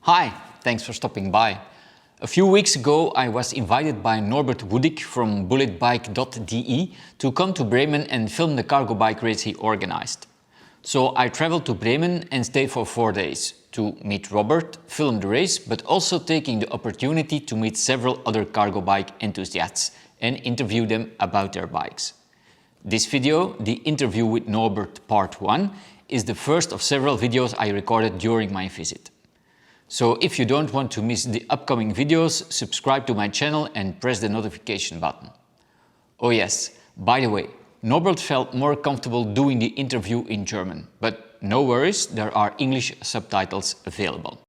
Hi, thanks for stopping by. A few weeks ago I was invited by Norbert Woedik from bulletbike.de to come to Bremen and film the cargo bike race he organized. So I traveled to Bremen and stayed for 4 days to meet Robert, film the race, but also taking the opportunity to meet several other cargo bike enthusiasts and interview them about their bikes. This video, the interview with Norbert part 1, is the first of several videos I recorded during my visit. So if you don't want to miss the upcoming videos, subscribe to my channel and press the notification button. Oh yes, by the way, Norbert felt more comfortable doing the interview in German, but no worries, there are English subtitles available.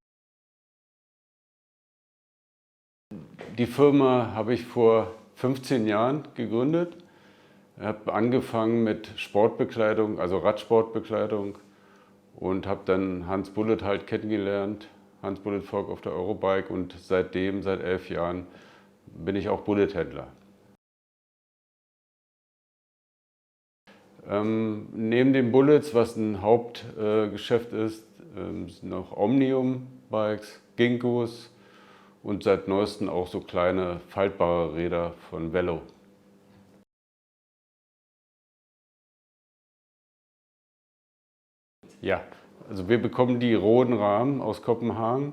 Die Firma habe ich vor 15 Jahren gegründet. Ich habe angefangen mit Sportbekleidung, also Radsportbekleidung, und habe dann Hans Bullet halt kennengelernt, Hans Bullet Volk auf der Eurobike, und seitdem, seit 11 Jahren, bin ich auch Bullet-Händler. Neben den Bullets, was ein Hauptgeschäft ist, sind noch Omnium-Bikes, Ginkgos und seit neuestem auch so kleine faltbare Räder von Velo. Ja, also wir bekommen die rohen Rahmen aus Kopenhagen.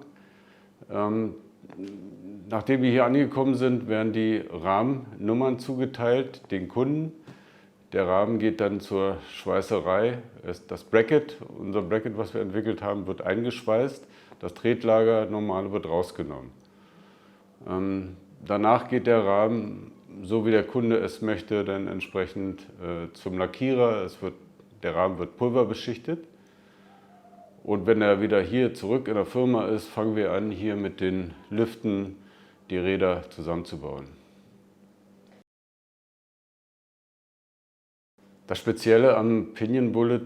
Nachdem wir hier angekommen sind, werden die Rahmennummern zugeteilt den Kunden. Der Rahmen geht dann zur Schweißerei. Das Bracket, unser Bracket, was wir entwickelt haben, wird eingeschweißt. Das Tretlager normale wird rausgenommen. Danach geht der Rahmen, so wie der Kunde es möchte, dann entsprechend zum Lackierer. Der Rahmen wird pulverbeschichtet. Und wenn er wieder hier zurück in der Firma ist, fangen wir an, hier mit den Lüften die Räder zusammenzubauen. Das Spezielle am Pinion Bullet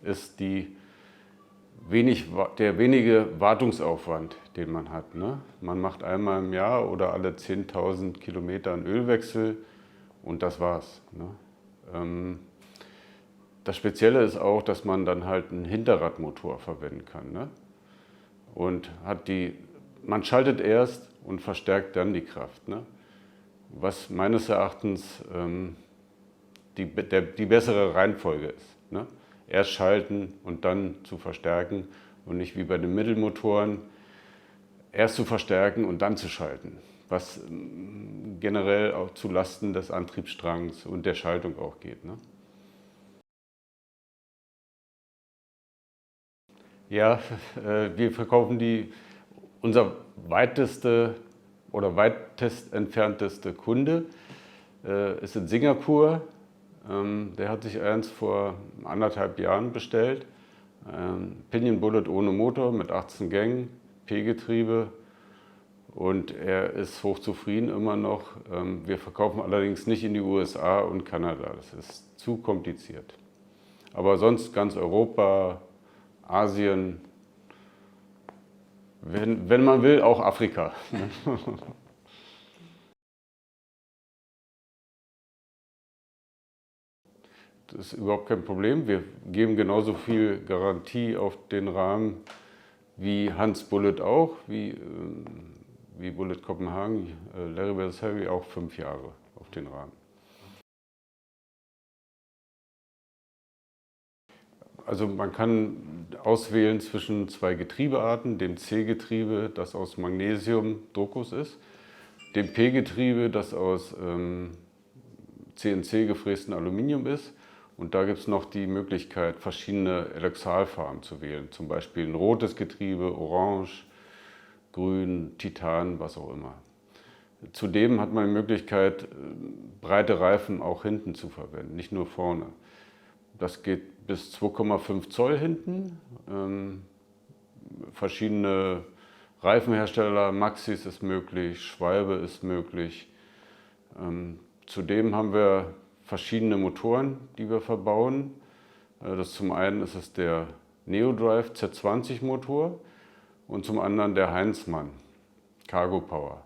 ist der wenige Wartungsaufwand, den man hat. Ne? Man macht einmal im Jahr oder alle 10.000 Kilometer einen Ölwechsel und das war's. Ne? Das Spezielle ist auch, dass man dann halt einen Hinterradmotor verwenden kann. Ne? Und man schaltet erst und verstärkt dann die Kraft. Ne? Was meines Erachtens die bessere Reihenfolge ist. Ne? Erst schalten und dann zu verstärken und nicht wie bei den Mittelmotoren erst zu verstärken und dann zu schalten. Was generell auch zu Lasten des Antriebsstrangs und der Schaltung auch geht. Ne? Ja, wir verkaufen unser weitest entfernteste Kunde ist in Singapur. Der hat sich eins vor 1,5 Jahren bestellt. Pinion Bullet ohne Motor mit 18 Gängen, P-Getriebe, und er ist hochzufrieden immer noch. Wir verkaufen allerdings nicht in die USA und Kanada, das ist zu kompliziert. Aber sonst ganz Europa, Asien, wenn man will, auch Afrika. Das ist überhaupt kein Problem. Wir geben genauso viel Garantie auf den Rahmen wie Hans Bullet auch, wie Bullet Kopenhagen, Larry vs. Harry auch 5 Jahre auf den Rahmen. Also man kann auswählen zwischen 2 Getriebearten, dem C-Getriebe, das aus Magnesium-Druckus ist, dem P-Getriebe, das aus CNC gefrästen Aluminium ist, und da gibt es noch die Möglichkeit, verschiedene Eloxalfarben zu wählen, zum Beispiel ein rotes Getriebe, orange, grün, Titan, was auch immer. Zudem hat man die Möglichkeit, breite Reifen auch hinten zu verwenden, nicht nur vorne. Das geht bis 2,5 Zoll hinten. Verschiedene Reifenhersteller, Maxxis ist möglich, Schwalbe ist möglich. Zudem haben wir verschiedene Motoren, die wir verbauen. Zum einen ist es der Neodrive Z20 Motor und zum anderen der Heinzmann Cargo Power.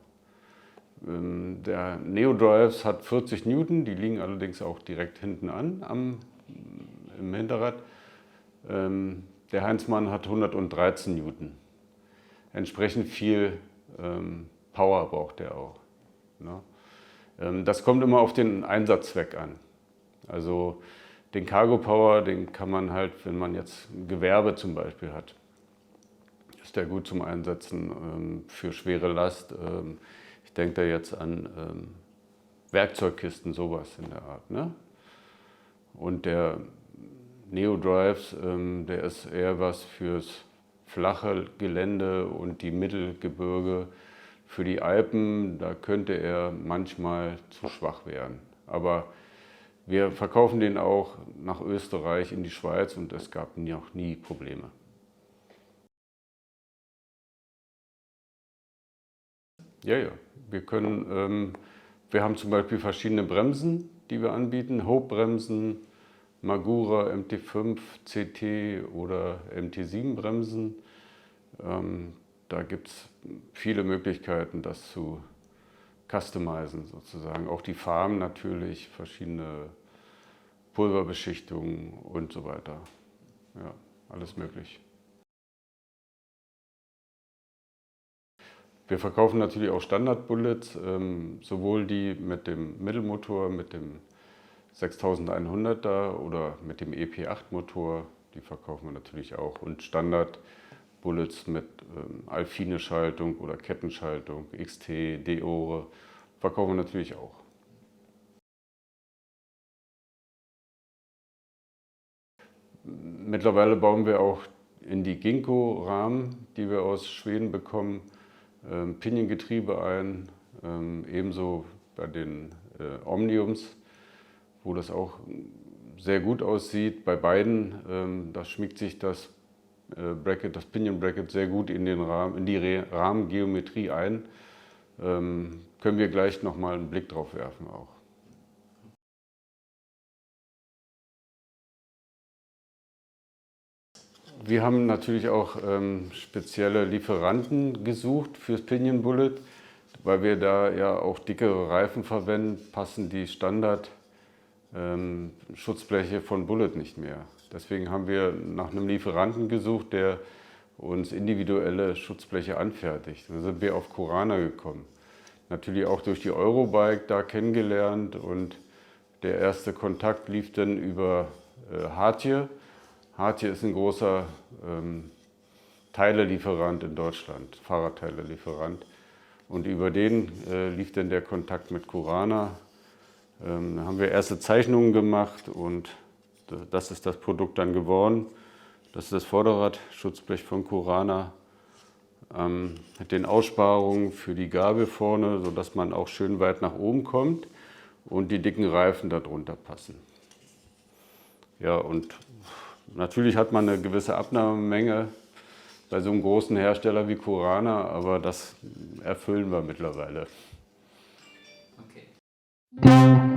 Der Neodrive hat 40 Newton, die liegen allerdings auch direkt hinten an im Hinterrad. Der Heinzmann hat 113 Newton. entsprechend viel Power braucht der auch. Ne? Das kommt immer auf den Einsatzzweck an. Also den Cargo Power, den kann man halt, wenn man jetzt ein Gewerbe zum Beispiel hat, ist der gut zum Einsetzen für schwere Last. Ich denke da jetzt an Werkzeugkisten, sowas in der Art. Ne? Und der Neo-Drives, der ist eher was fürs flache Gelände und die Mittelgebirge. Für die Alpen, da könnte er manchmal zu schwach werden. Aber wir verkaufen den auch nach Österreich, in die Schweiz und es gab noch nie Probleme. Ja, ja. Wir haben zum Beispiel verschiedene Bremsen, die wir anbieten. Hope-Bremsen, Magura, MT5, CT oder MT7 Bremsen. Da gibt es viele Möglichkeiten, das zu customizen sozusagen. Auch die Farben natürlich, verschiedene Pulverbeschichtungen und so weiter. Ja, alles möglich. Wir verkaufen natürlich auch Standard-Bullets, sowohl die mit dem Mittelmotor, mit dem 6100er oder mit dem EP8-Motor, die verkaufen wir natürlich auch. Und Standard-Bullets mit Alpine-Schaltung oder Kettenschaltung, XT, Deore, verkaufen wir natürlich auch. Mittlerweile bauen wir auch in die Ginkgo-Rahmen, die wir aus Schweden bekommen, Piniengetriebe ein, ebenso bei den Omniums, wo das auch sehr gut aussieht. Bei beiden, da schmiegt sich das Bracket, das Pinion Bracket sehr gut in den Rahmen, in die Rahmengeometrie ein. Können wir gleich nochmal einen Blick drauf werfen auch. Wir haben natürlich auch spezielle Lieferanten gesucht fürs Pinion Bullet, weil wir da ja auch dickere Reifen verwenden, passen die Standard Schutzbleche von Bullet nicht mehr. Deswegen haben wir nach einem Lieferanten gesucht, der uns individuelle Schutzbleche anfertigt. Da sind wir auf Kurana gekommen. Natürlich auch durch die Eurobike da kennengelernt und der erste Kontakt lief dann über Hartje. Hartje ist ein großer Teilelieferant in Deutschland, Fahrradteilelieferant. Und über den lief dann der Kontakt mit Kurana. Da haben wir erste Zeichnungen gemacht und das ist das Produkt dann geworden. Das ist das Vorderradschutzblech von Kurana mit den Aussparungen für die Gabel vorne, sodass man auch schön weit nach oben kommt und die dicken Reifen darunter passen. Ja, und natürlich hat man eine gewisse Abnahmemenge bei so einem großen Hersteller wie Kurana, aber das erfüllen wir mittlerweile. Okay.